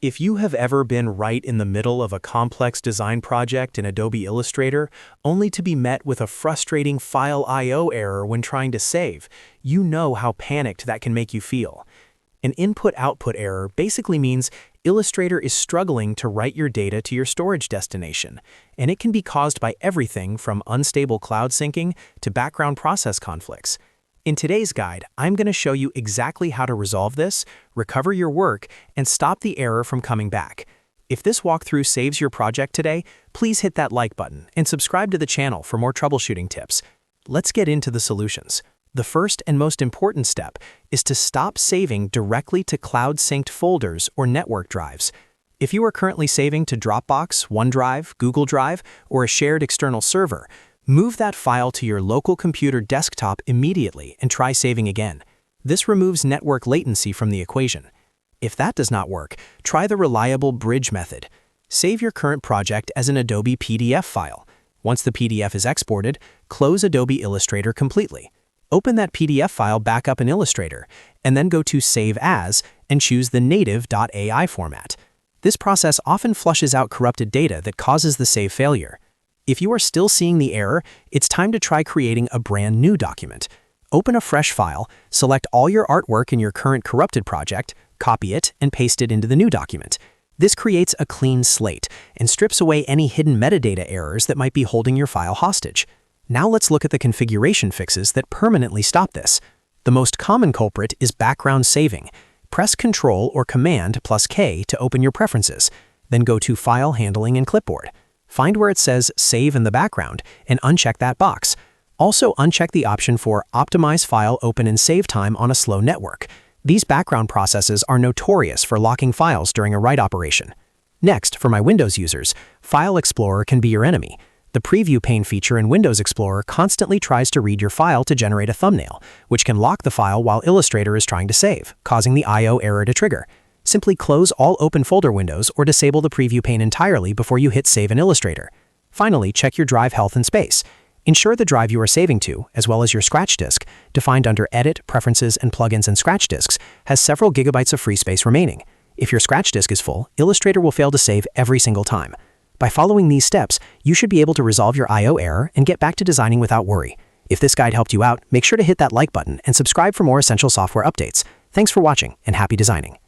If you have ever been right in the middle of a complex design project in Adobe Illustrator, only to be met with a frustrating File I/O error when trying to save, you know how panicked that can make you feel. An input-output error basically means Illustrator is struggling to write your data to your storage destination, and it can be caused by everything from unstable cloud syncing to background process conflicts. In today's guide, I'm going to show you exactly how to resolve this, recover your work, and stop the error from coming back. If this walkthrough saves your project today, please hit that like button and subscribe to the channel for more troubleshooting tips. Let's get into the solutions. The first and most important step is to stop saving directly to cloud-synced folders or network drives. If you are currently saving to Dropbox, OneDrive, Google Drive, or a shared external server, move that file to your local computer desktop immediately and try saving again. This removes network latency from the equation. If that does not work, try the reliable bridge method. Save your current project as an Adobe PDF file. Once the PDF is exported, close Adobe Illustrator completely. Open that PDF file back up in Illustrator, and then go to Save As and choose the native .ai format. This process often flushes out corrupted data that causes the save failure. If you are still seeing the error, it's time to try creating a brand new document. Open a fresh file, select all your artwork in your current corrupted project, copy it, and paste it into the new document. This creates a clean slate and strips away any hidden metadata errors that might be holding your file hostage. Now let's look at the configuration fixes that permanently stop this. The most common culprit is background saving. Press Ctrl or Command plus K to open your preferences. Then go to File Handling and Clipboard. Find where it says Save in the background and uncheck that box. Also uncheck the option for Optimize File Open and Save Time on a slow network. These background processes are notorious for locking files during a write operation. Next, for my Windows users, File Explorer can be your enemy. The Preview pane feature in Windows Explorer constantly tries to read your file to generate a thumbnail, which can lock the file while Illustrator is trying to save, causing the I/O error to trigger. Simply close all open folder windows or disable the preview pane entirely before you hit Save in Illustrator. Finally, check your drive health and space. Ensure the drive you are saving to, as well as your scratch disk, defined under Edit, Preferences, and Plugins and Scratch Disks, has several gigabytes of free space remaining. If your scratch disk is full, Illustrator will fail to save every single time. By following these steps, you should be able to resolve your I/O error and get back to designing without worry. If this guide helped you out, make sure to hit that like button and subscribe for more essential software updates. Thanks for watching, and happy designing.